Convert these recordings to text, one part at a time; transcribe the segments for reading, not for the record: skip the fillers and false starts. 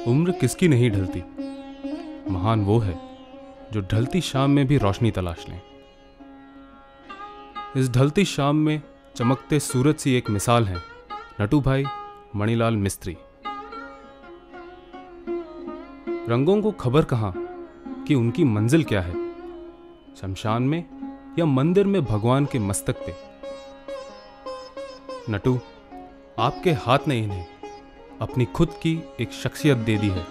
उम्र किसकी नहीं ढलती, महान वो है जो ढलती शाम में भी रोशनी तलाश लें। इस ढलती शाम में चमकते सूरज सी एक मिसाल है नटू भाई मणिलाल मिस्त्री। रंगों को खबर कहाँ कि उनकी मंजिल क्या है, शमशान में या मंदिर में भगवान के मस्तक पे। नटू, आपके हाथ ने इन्हें अपनी खुद की एक शख्सियत दे दी है।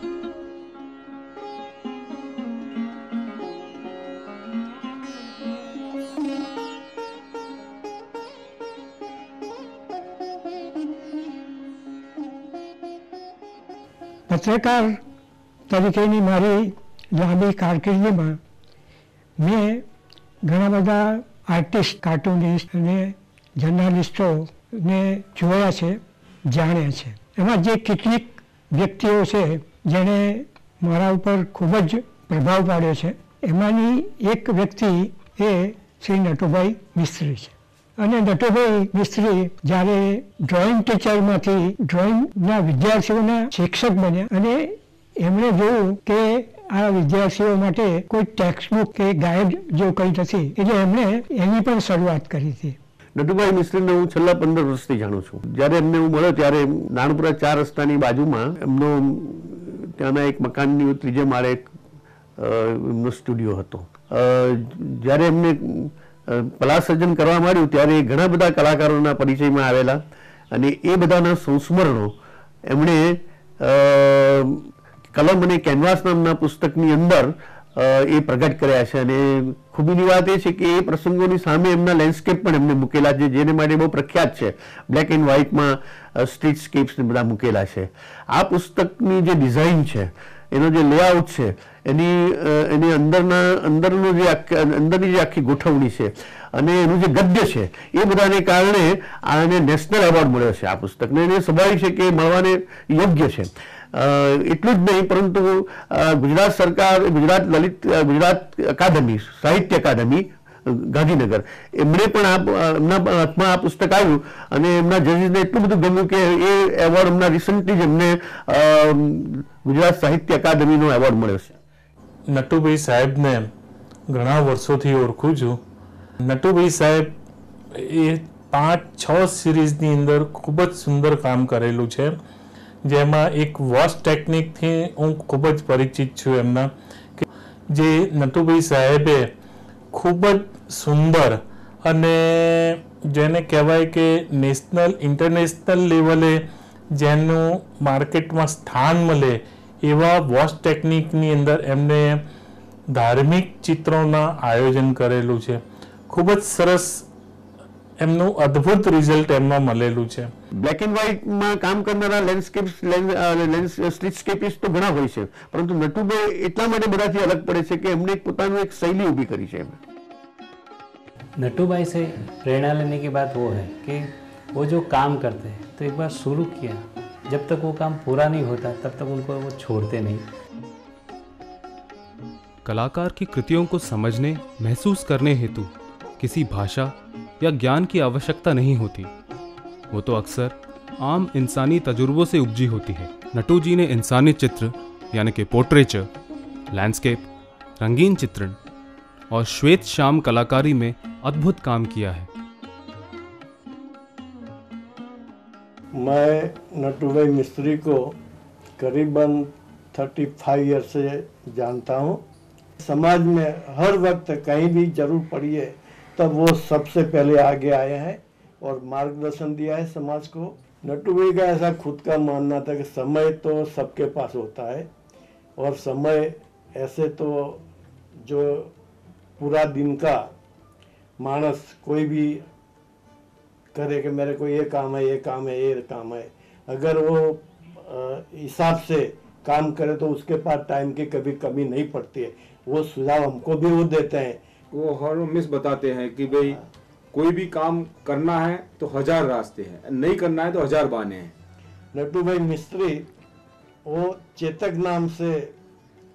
પત્રકાર તરીકેની મારી લાંબી કારકિર્દીમાં મેં ઘણા બધા આર્ટિસ્ટ, કાર્ટૂનિસ્ટ અને જર્નાલિસ્ટોને જોયા છે, જાણ્યા છે। એમાં જે કેટલીક વ્યક્તિઓ છે જેણે મારા ઉપર ખૂબ જ પ્રભાવ પાડ્યો છે, એમાંની એક વ્યક્તિ એ શ્રી નટુભાઈ મિસ્ત્રી છે। અને નટુભાઈ મિસ્ત્રી જ્યારે ડ્રોઈંગ ટીચરમાંથી ડ્રોઈંગના વિદ્યાર્થીઓના શિક્ષક બન્યા અને એમણે જોયું કે આ વિદ્યાર્થીઓ માટે કોઈ ટેક્સ્ટબુક કે ગાઈડ જો કંઈ નથી, એટલે એમણે એની પણ શરૂઆત કરી હતી। નટુભાઈ મિસ્ત્રીને હું છેલ્લા 15 વર્ષથી જાણું છું। જ્યારે એમને હું મળ્યો ત્યારે નાનપુરા 4 રસ્તાની બાજુમાં એમનો ત્યાંના એક મકાનની ત્રીજે માળે એમનો સ્ટુડિયો હતો। જ્યારે એમને કલા સર્જન કરવા માંડ્યું ત્યારે ઘણા બધા કલાકારોના પરિચયમાં આવેલા અને એ બધાના સંસ્મરણો એમણે કલમ અને કેનવાસ નામના પુસ્તકની અંદર એ પ્રગટ કર્યા છે। અને ખૂબીની વાત એ છે કે એ પ્રસંગોની સામે એમના લેન્ડસ્કેપ પણ એમને મૂકેલા છે, જેને માટે બહુ પ્રખ્યાત છે। બ્લેક એન્ડ વ્હાઇટમાં સ્ટ્રીટસ્કેપ્સ ને બધા મૂકેલા છે। આ પુસ્તકની જે ડિઝાઇન છે, એનો જે લેઆઉટ છે, એની અંદરની જે આખી ગોઠવણી છે અને એનું જે ગદ્ય છે, એ બધાને કારણે આને નેશનલ એવોર્ડ મળ્યો છે આ પુસ્તકને। એને સ્વાભાવિક છે કે મળવાને યોગ્ય છે। એટલું જ નહીં પરંતુ ગુજરાત સરકાર, ગુજરાત અકાદમી, સાહિત્ય અકાદમી ગાંધીનગર, એમણે પણ એમના હાથમાં આ પુસ્તક આવ્યું અને એમના જજીસને એટલું બધું ગમ્યું કે એ એવોર્ડ હમણાં રિસન્ટલી જ એમને ગુજરાત સાહિત્ય અકાદમીનો એવોર્ડ મળ્યો છે। નટુભાઈ સાહેબને ઘણા વર્ષોથી ઓળખું છું। નટુભાઈ સાહેબ એ 5-6 સિરીઝની અંદર ખૂબ જ સુંદર કામ કરેલું છે, જેમાં એક વોશ ટેકનિકથી હું ખૂબ જ પરિચિત છું એમના, કે જે નટુભાઈ સાહેબે ખૂબ જ સુંદર અને જેને કહેવાય કે નેશનલ ઇન્ટરનેશનલ લેવલે જેનું માર્કેટમાં સ્થાન મળે એવા વોશ ટેકનિકની અંદર એમને ધાર્મિક ચિત્રોના આયોજન કરેલું છે। ખૂબ જ સરસ એમનું અદ્ભુત રિઝલ્ટ એમમાં મળેલું છે। બ્લેક એન્ડ વ્હાઇટમાં કામ કરનારા સ્ટ્રીટસ્કેપિસ્ટ તો ઘણા હોય છે, પરંતુ નટુભાઈ એટલા માટે બધાથી અલગ પડે છે કે એમને પોતાનું એક શૈલી ઊભી કરી છે। नटू भाई से प्रेरणा लेने की बात वो है कि वो जो काम करते हैं तो एक बार शुरू किया, जब तक वो काम पूरा नहीं होता तब तक उनको वो छोड़ते नहीं। कलाकार की कृतियों को समझने, महसूस करने हेतु किसी भाषा या ज्ञान की आवश्यकता नहीं होती, वो तो अक्सर आम इंसानी तजुर्बों से उपजी होती है। नटू जी ने इंसानी चित्र यानी कि पोर्ट्रेचर, लैंडस्केप, रंगीन चित्रण और श्वेत श्याम कलाकारी में अद्भुत काम किया है। मैं नटूभाई मिस्त्री को करीबन 35 ईयर से जानता हूँ। समाज में हर वक्त कहीं भी जरूर पड़ी है तब वो सबसे पहले आगे आए हैं और मार्गदर्शन दिया है समाज को। नटूभाई का ऐसा खुद का मानना था कि समय तो सबके पास होता है और समय ऐसे तो जो पूरा दिन का मानस कोई भी करे कि मेरे को ये काम है, ये काम है, ये काम है, अगर वो हिसाब से काम करे तो उसके पास टाइम की कभी कमी नहीं पड़ती है। वो सुझाव हमको भी वो देते हैं। वो हर हमेश बताते हैं कि भाई कोई भी काम करना है तो 1000 रास्ते हैं, नहीं करना है तो 1000 बहाने हैं। नटूभाई मिस्त्री वो चेतक नाम से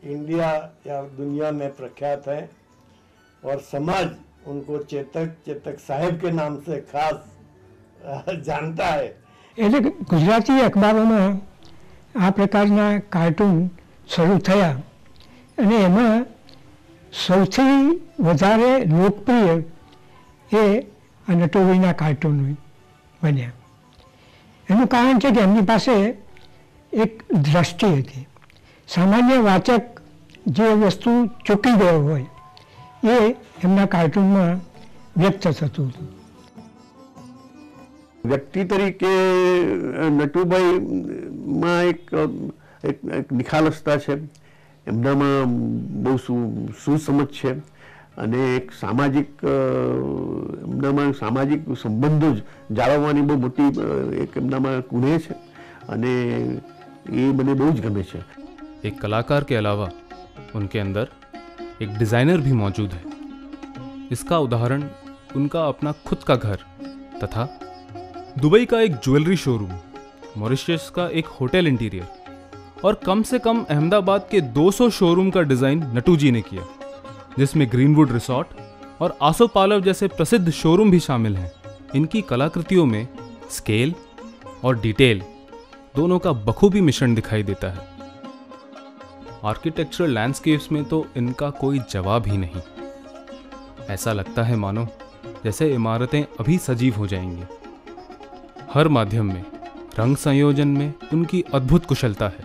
इंडिया या दुनिया में प्रख्यात है और समाज उनको चेतक साहेब के नाम से खास जानता है। એટલે ગુજરાતી અખબારોમાં આ પ્રકારના કાર્ટૂન શરૂ થયા અને એમાં સૌથી વધારે લોકપ્રિય એ આ નટુભાઈના કાર્ટૂન બન્યા. એનું કારણ છે કે એમની પાસે એક દ્રષ્ટિ હતી. સામાન્ય વાચક જે વસ્તુ ચૂકી ગયો હોય એ એમના કાર્ટૂનમાં વ્યક્ત થતું હતું. વ્યક્તિ તરીકે નટુભાઈમાં એક નિખાલસતા છે, એમનામાં બહુ સુસમજ છે અને એક સામાજિક એમનામાં સામાજિક સંબંધો જાળવવાની બહુ મોટી એક એમનામાં ગુણ છે અને એ મને બહુ જ ગમે છે. एक कलाकार के अलावा उनके अंदर एक डिज़ाइनर भी मौजूद है. इसका उदाहरण उनका अपना खुद का घर तथा दुबई का एक ज्वेलरी शोरूम, मॉरिशस का एक होटल इंटीरियर और कम से कम अहमदाबाद के 200 शोरूम का डिज़ाइन नटू जी ने किया, जिसमें ग्रीनवुड रिसोर्ट और आसोपालव जैसे प्रसिद्ध शोरूम भी शामिल हैं. इनकी कलाकृतियों में स्केल और डिटेल दोनों का बखूबी मिश्रण दिखाई देता है. आर्किटेक्चरल लैंडस्केप्स में तो इनका कोई जवाब ही नहीं. ऐसा लगता है मानो जैसे इमारतें अभी सजीव हो जाएंगी. हर माध्यम में रंग संयोजन में उनकी अद्भुत कुशलता है.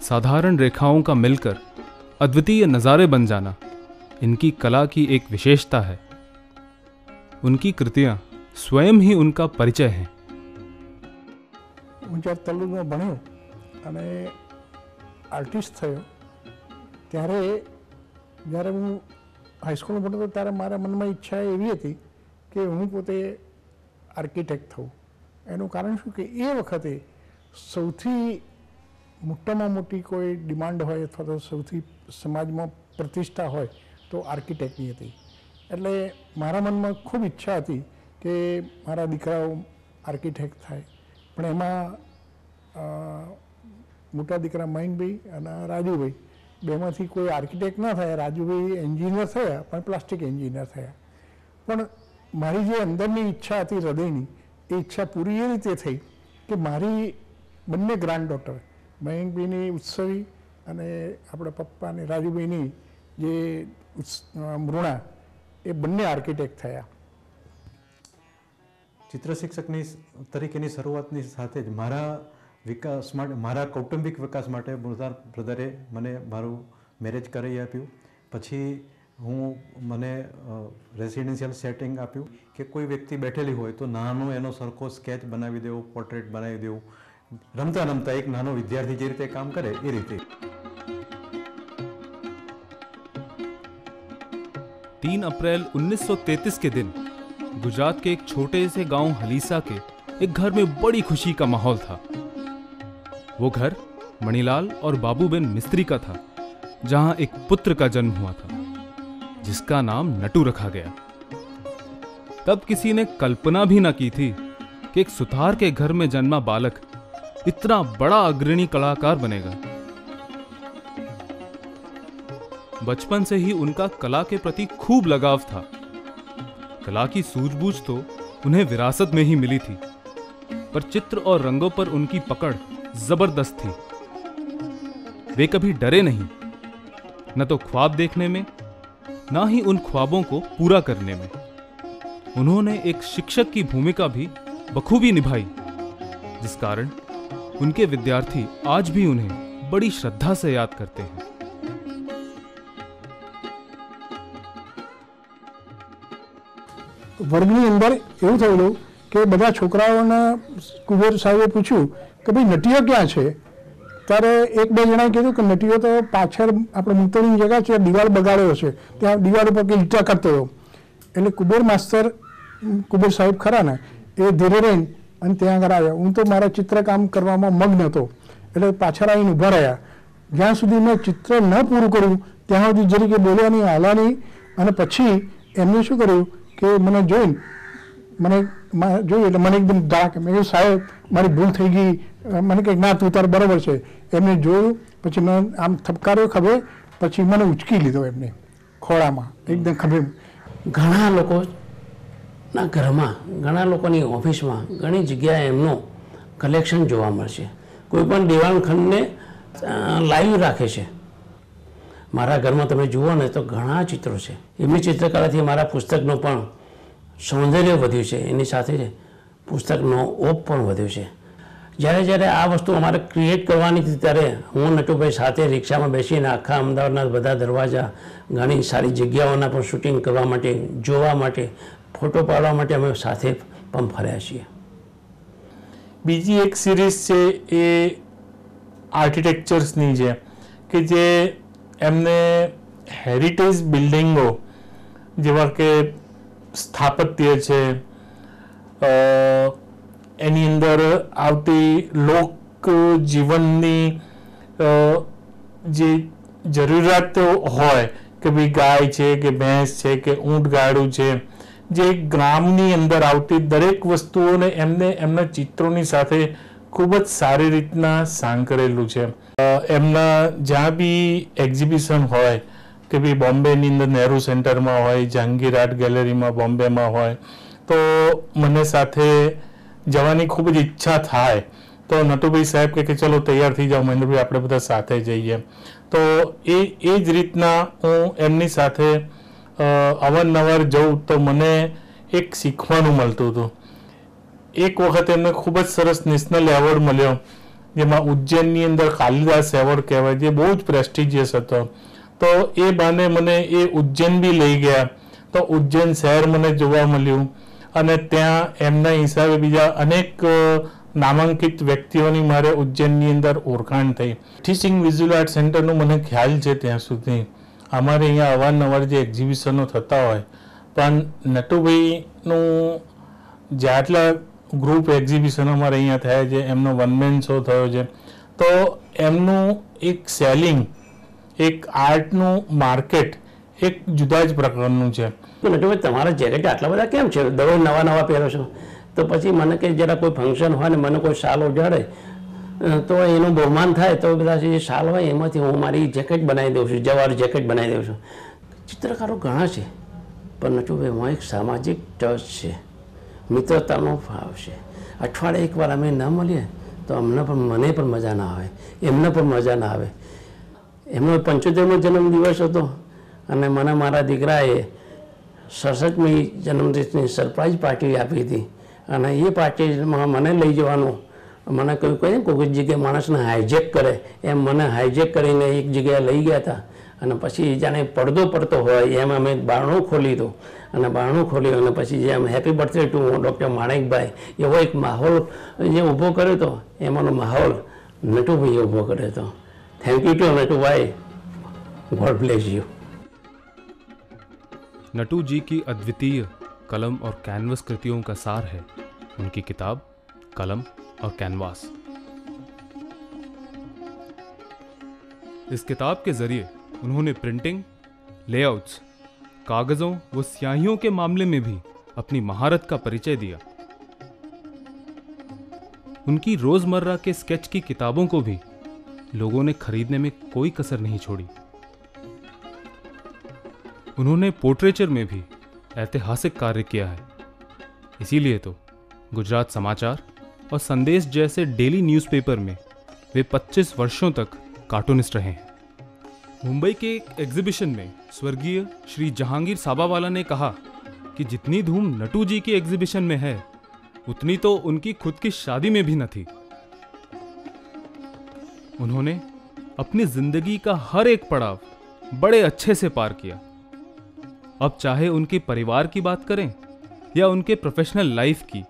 साधारण रेखाओं का मिलकर अद्वितीय नज़ारे बन जाना इनकी कला की एक विशेषता है. उनकी कृतियाँ स्वयं ही उनका परिचय हैं. હું જ્યારે તલોદમાં ભણ્યો અને આર્ટિસ્ટ થયો ત્યારે જ્યારે હું હાઈસ્કૂલમાં ભણતો ત્યારે મારા મનમાં ઈચ્છા એવી હતી કે હું પોતે આર્કિટેક્ટ થઉં. એનું કારણ શું કે એ વખતે સૌથી મોટામાં મોટી કોઈ ડિમાન્ડ હોય અથવા તો સૌથી સમાજમાં પ્રતિષ્ઠા હોય તો આર્કિટેક્ટની હતી. એટલે મારા મનમાં ખૂબ ઈચ્છા હતી કે મારા દીકરાઓ આર્કિટેક્ટ થાય. પણ એમાં મોટા દીકરા મહીનભાઈ અને રાજુભાઈ બેમાંથી કોઈ આર્કિટેક્ટ ના થયા. રાજુભાઈ એન્જિનિયર થયા પણ પ્લાસ્ટિક એન્જિનિયર થયા. પણ મારી જે અંદરની ઈચ્છા હતી હૃદયની એ ઈચ્છા પૂરી એ રીતે થઈ કે મારી બંને ગ્રાન્ડ ડોટર મયંકભાઈની ઉત્સવી અને આપણા પપ્પાની રાજુભાઈની જે મૃણા એ બંને આર્કિટેક્ટ થયા. ચિત્ર શિક્ષકની તરીકેની શરૂઆતની સાથે જ મારા વિકાસ માટે, મારા કૌટુંબિક વિકાસ માટે મુરદાર બ્રધરે મને મારું મેરેજ કરાવી આપ્યું. પછી મને રેસિડેન્શિયલ સેટિંગ આપ્યું કે કોઈ વ્યક્તિ બેઠેલી હોય તો નાનો એનો સરખો સ્કેચ બનાવી દેવો, પોર્ટ્રેટ બનાવી દેવું. રમતા રમતા એક નાનો વિદ્યાર્થી જે રીતે કામ કરે એ રીતે. 3 अप्रैल 1933 के दिन गुजरात के एक छोटे से गांव हलीसा के एक घर में बड़ी खुशी का माहौल था. वो घर मणिलाल और बाबूबेन मिस्त्री का था, जहां एक पुत्र का जन्म हुआ था जिसका नाम नटू रखा गया. तब किसी ने कल्पना भी न की थी कि एक सुतार के घर में जन्मा बालक इतना बड़ा अग्रणी कलाकार बनेगा. बचपन से ही उनका कला के प्रति खूब लगाव था. कला की सूझबूझ तो उन्हें विरासत में ही मिली थी, पर चित्र और रंगों पर उनकी पकड़ जबरदस्त थी. वे कभी डरे नहीं, न तो ख्वाब देखने में, न ही उन ख्वाबों को पूरा करने में. उन्होंने एक शिक्षक की भूमिका भी बखूबी निभाई, जिस कारण उनके विद्यार्थी आज भी उन्हें बड़ी श्रद्धा से याद करते हैं. વર્ગની અંદર એવું થયેલું કે બધા છોકરાઓના કુબેર સાહેબે પૂછ્યું કે ભાઈ નટીઓ ક્યાં છે? ત્યારે એક બે જણાએ કીધું કે નટીઓ તો પાછળ આપણે મૂતળીની જગ્યા છે, દિવાલ બગાડ્યો છે, ત્યાં દિવાલ ઉપર કે ઈંટા કરતો હતો. એટલે કુબેર માસ્તર, કુબેર સાહેબ ખરા ને, એ ધીરે રહીને અને ત્યાં આગળ આવ્યા. હું તો મારા ચિત્રકામ કરવામાં મગ્ન હતો એટલે પાછળ આવીને ઊભા રહ્યા. જ્યાં સુધી મેં ચિત્ર ન પૂરું કર્યું ત્યાં સુધી જરીકે બોલ્યા નહીં, હાલા નહીં. અને પછી એમને શું કર્યું કે મને જોઈને જોયું એટલે મને એકદમ ધાક. મેં કહ્યું સાહેબ મારી ભૂલ થઈ ગઈ. મને કંઈક ના તું તાર બરાબર છે. એમને જોયું પછી મેં આમ થપકાર્યો ખભે, પછી મને ઉચકી લીધો એમને ખોળામાં એકદમ ખભે. ઘણા લોકોના ઘરમાં, ઘણા લોકોની ઓફિસમાં ઘણી જગ્યાએ એમનું કલેક્શન જોવા મળશે. કોઈ પણ દિવાણખંડને લાઈવ રાખે છે. મારા ઘરમાં તમે જુઓ ને તો ઘણા ચિત્રો છે. એમની ચિત્રકલાથી મારા પુસ્તકનું પણ સૌંદર્ય વધ્યું છે, એની સાથે પુસ્તકનો ઓપ પણ વધ્યો છે. જ્યારે આ વસ્તુ અમારે ક્રિએટ કરવાની હતી ત્યારે હું નટુભાઈ સાથે રિક્ષામાં બેસીને આખા અમદાવાદના બધા દરવાજા, ઘણી સારી જગ્યાઓના પણ શૂટિંગ કરવા માટે, જોવા માટે, ફોટો પાડવા માટે અમે સાથે પણ ફર્યા છીએ. બીજી એક સિરીઝ છે એ આર્કિટેક્ચર્સની છે કે જે એમને હેરિટેજ બિલ્ડિંગો જેવા કે સ્થાપત્ય છે, એની અંદર આવતી લોક જીવનની જે જરૂરિયાતો હોય કે ભાઈ ગાય છે કે ભેંસ છે કે ઊંટ ગાડું છે, જે ગ્રામની અંદર આવતી દરેક વસ્તુઓને એમને એમના ચિત્રોની સાથે ખૂબ જ સારી રીતના સાંકળેલું છે. એમના જ્યાં બી એક્ઝિબિશન હોય કે ભાઈ બોમ્બેની અંદર નહેરુ સેન્ટરમાં હોય, જહાંગીર આર્ટ ગેલેરીમાં બોમ્બેમાં હોય, તો મને સાથે જવાની ખૂબ જ ઈચ્છા થાય તો નટુભાઈ સાહેબ કે ચલો તૈયાર થઈ જાઓ મહેન્દ્રભાઈ, આપણે બધા સાથે જઈએ. તો એ જ રીતના હું એમની સાથે અવારનવાર જઉં તો મને એક શીખવાનું મળતું હતું. એક વખત એમને ખૂબ જ સરસ નેશનલ એવોર્ડ મળ્યો, જેમાં ઉજ્જૈનની અંદર કાલિદાસ એવોર્ડ કહેવાય, જે બહુ જ પ્રેસ્ટિજિયસ હતો. તો એ બાને મને એ ઉજ્જૈન બી લઈ ગયા, તો ઉજ્જૈન શહેર મને જોવા મળ્યું અને ત્યાં એમના હિસાબે બીજા અનેક નામાંકિત વ્યક્તિઓની મારે ઉજ્જૈનની અંદર ઓળખાણ થઈ. ટીચિંગ વિઝ્યુઅલ આર્ટ સેન્ટરનું મને ખ્યાલ છે ત્યાં સુધી અમારે અહીંયા અવારનવાર જે એક્ઝિબિશનો થતા હોય, પણ નટુભાઈનું જેટલા ગ્રુપ એક્ઝિબિશન અમારે અહીંયા થયા છે, એમનો વનમેન શો થયો છે, તો એમનું એક સેલિંગ, એક આર્ટનું માર્કેટ એક જુદા જ પ્રકારનું છે. નટુભાઈ તમારા જેકેટ આટલા બધા કેમ છે? દરરોજ નવા પહેરો છો? તો પછી મને કે જરા કોઈ ફંક્શન હોય ને મને કોઈ શાલ ઉજાડે તો એનું બહુમાન થાય તો બધા જે શાલ હોય એમાંથી હું મારી જેકેટ બનાવી દઉં છું, જવાર જેકેટ બનાવી દઉં છું. ચિત્રકારો ઘણા છે, પણ નટુભાઈ એમાં એક સામાજિક ટચ છે, મિત્રતાનો ભાવ છે. અઠવાડિયે એકવાર અમે ન મળીએ તો મને પણ મજા ના આવે, એમને પણ મજા ના આવે. એમનો 75મો જન્મદિવસ હતો અને મને મારા દીકરાએ 67મી જન્મદિવસની સરપ્રાઈઝ પાર્ટી આપી હતી અને એ પાર્ટીમાં મને લઈ જવાનું, મને કહ્યું કહે કોઈ જગ્યાએ માણસને હાઈજેક કરે એમ મને હાઈજેક કરીને એક જગ્યાએ લઈ ગયા હતા. અને પછી જાણે પડદો પડતો હોય એમ અમે બારણું ખોલી હતું અને બારણું ખોલ્યું અને પછી જેમ happy birthday to doctor Manekbhai એવો એક માહોલ જે ઊભો કર્યો હતો, એમાંનો માહોલ નટુભાઈએ ઊભો કર્યો હતો. Thank you to Natubhai, God bless you. Natu ji की अद्वितीय कलम और कैनवस कृतियों का सार है उनकी किताब कलम और कैनवास. इस किताब के जरिए उन्होंने प्रिंटिंग, लेआउट्स, कागजों व स्याहियों के मामले में भी अपनी महारत का परिचय दिया. उनकी रोजमर्रा के स्केच की किताबों को भी लोगों ने खरीदने में कोई कसर नहीं छोड़ी. उन्होंने पोर्ट्रेचर में भी ऐतिहासिक कार्य किया है. इसीलिए तो गुजरात समाचार और संदेश जैसे डेली न्यूज़पेपर में वे 25 वर्षों तक कार्टूनिस्ट रहे हैं. मुंबई के एक एग्जीबिशन में स्वर्गीय श्री जहांगीर साबावाला ने कहा कि जितनी धूम नटू जी की एग्जीबिशन में है उतनी तो उनकी खुद की शादी में भी न थी. उन्होंने अपनी जिंदगी का हर एक पड़ाव बड़े अच्छे से पार किया. अब चाहे उनके परिवार की बात करें या उनके प्रोफेशनल लाइफ की,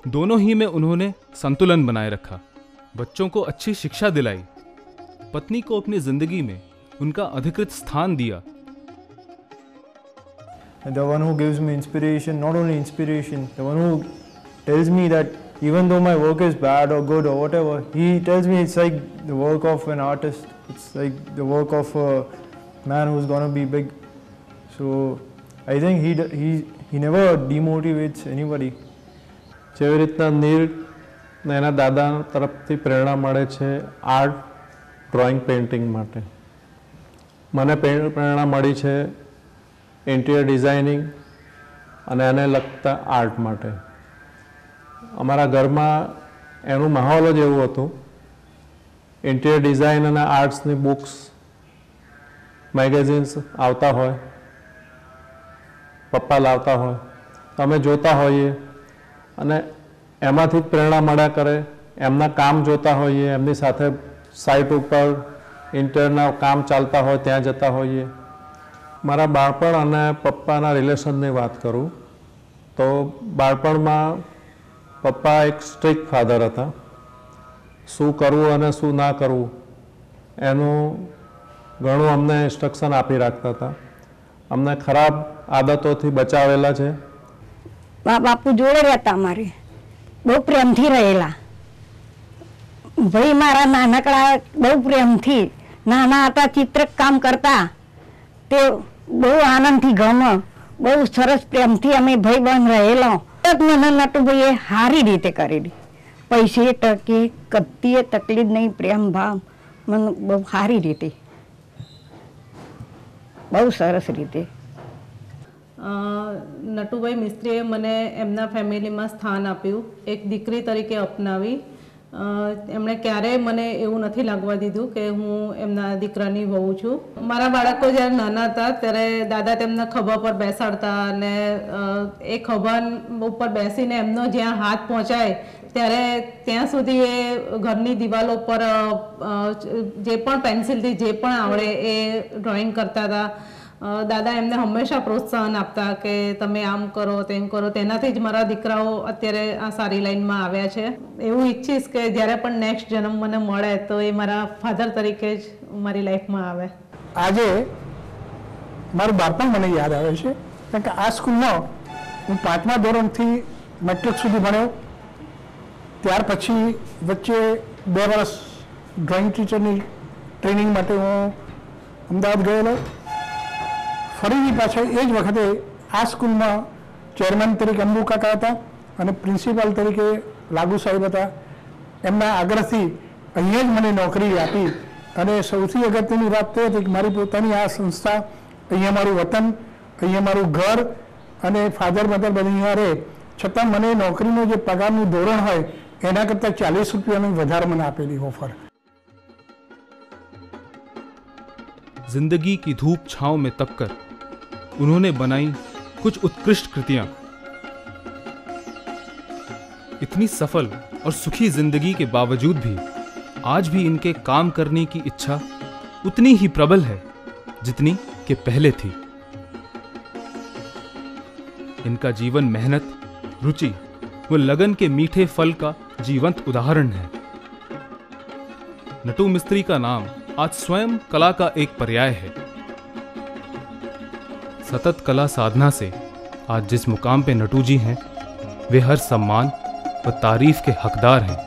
दोनों ही में उन्होंने संतुलन बनाए रखा. बच्चों को अच्छी शिक्षा दिलाई, पत्नी को अपनी जिंदगी में उनका अधिकृत स्थान दिया. The one who gives me inspiration, not only inspiration, the one who tells me that even though my work is bad or good or whatever, he tells me it's like the work of an artist, it's like the work of a man who's gonna be big. So I think he never demotivates anybody. જેવી રીતના નીર એના દાદા તરફથી પ્રેરણા મળે છે art, drawing, painting માટે, મને પ્રેરણા મળી છે ઇન્ટિરિયર ડિઝાઇનિંગ અને એને લગતા આર્ટ માટે. અમારા ઘરમાં એનું માહોલ જ એવું હતું ઇન્ટિરિયર ડિઝાઇન અને આર્ટ્સની બુક્સ મેગેઝિન્સ આવતા હોય, પપ્પા લાવતા હોય તો અમે જોતા હોઈએ અને એમાંથી જ પ્રેરણા મળ્યા કરે. એમના કામ જોતા હોઈએ, એમની સાથે સાઇટ ઉપર ઇન્ટિરિયરના કામ ચાલતા હોય ત્યાં જતા હોઈએ. મારા બાળપણ અને પપ્પાના રિલેશનની વાત કરું તો બાળપણમાં પપ્પા એક સ્ટ્રિક્ટ ફાધર હતા. શું કરવું અને શું ના કરવું એનું ઘણું અમને ઇન્સ્ટ્રક્શન આપી રાખતા હતા. અમને ખરાબ આદતોથી બચાવેલા છે. બાપુ જોડે રહેતા, અમારે બહુ પ્રેમથી રહેલા. ભાઈ મારા નાનકડા બહુ પ્રેમથી નાના હતા, ચિત્ર કામ કરતા, તે બહુ આનંદથી ગમે, બહુ સરસ પ્રેમથી અમે ભાઈ બંધ રહેલો. મને નટુભાઈએ સારી રીતે કરેલી, પૈસે ટકે કત્તીએ તકલીફ નહીં, પ્રેમ ભાવ મને બહુ સારી રીતે, બહુ સરસ રીતે. નટુભાઈ મિસ્ત્રીએ મને એમના ફેમિલીમાં સ્થાન આપ્યું, એક દીકરી તરીકે અપનાવી. એમણે ક્યારેય મને એવું નથી લાગવા દીધું કે હું એમના દીકરાની વહુ છું. મારા બાળકો જ્યારે નાના હતા ત્યારે દાદા તેમના ખભા પર બેસાડતા અને એ ખભા ઉપર બેસીને એમનો જ્યાં હાથ પહોંચાય ત્યારે ત્યાં સુધી એ ઘરની દિવાલો પર જે પણ પેન્સિલથી જે પણ આવડે એ ડ્રોઈંગ કરતા હતા. દાદા એમને હંમેશા પ્રોત્સાહન આપતા કે તમે આમ કરો તેમ કરો. તેનાથી જ મારા દીકરાઓ અત્યારે આ સારી લાઈનમાં આવ્યા છે. એવું ઈચ્છીશ કે જ્યારે પણ નેક્સ્ટ જન્મ મને મળે તો એ મારા ફાધર તરીકે જ મારી લાઈફમાં આવે. આજે મારું બાળપણ મને યાદ આવે છે, કારણ કે આ સ્કૂલમાં હું 5મા ધોરણથી મેટ્રિક સુધી ભણ્યો. ત્યાર પછી વચ્ચે 2 વર્ષ ડ્રોઈંગ ટીચરની ટ્રેનિંગ માટે હું અમદાવાદ ગયેલો. ફરીથી પાછા એ જ વખતે આ સ્કૂલમાં ચેરમેન તરીકે અંબુ કાકા હતા અને પ્રિન્સિપાલ તરીકે લાગુ સાહેબ હતા. એમના આગ્રહથી અહીંયા જ મને નોકરી આપી. અને સૌથી અગત્યની વાત તે હતી કે મારી પોતાની આ સંસ્થા, અહીંયા મારું વતન, અહીંયા મારું ઘર અને ફાધર મધર બધા અહીંયા રહે, છતાં મને નોકરીનો જે પગારનું ધોરણ હોય એના કરતાં 40 રૂપિયાની વધારે મને આપેલી ઓફર. जिंदगी की धूप छांव में तपकर उन्होंने बनाई कुछ उत्कृष्ट कृतियां. इतनी सफल और सुखी जिंदगी के बावजूद भी आज भी इनके काम करने की इच्छा उतनी ही प्रबल है जितनी कि पहले थी. इनका जीवन मेहनत, रुचि व लगन के मीठे फल का जीवंत उदाहरण है. नटू मिस्त्री का नाम आज स्वयं कला का एक पर्याय है. सतत कला साधना से आज जिस मुकाम पे नटू जी हैं, वे हर सम्मान व तारीफ के हकदार हैं.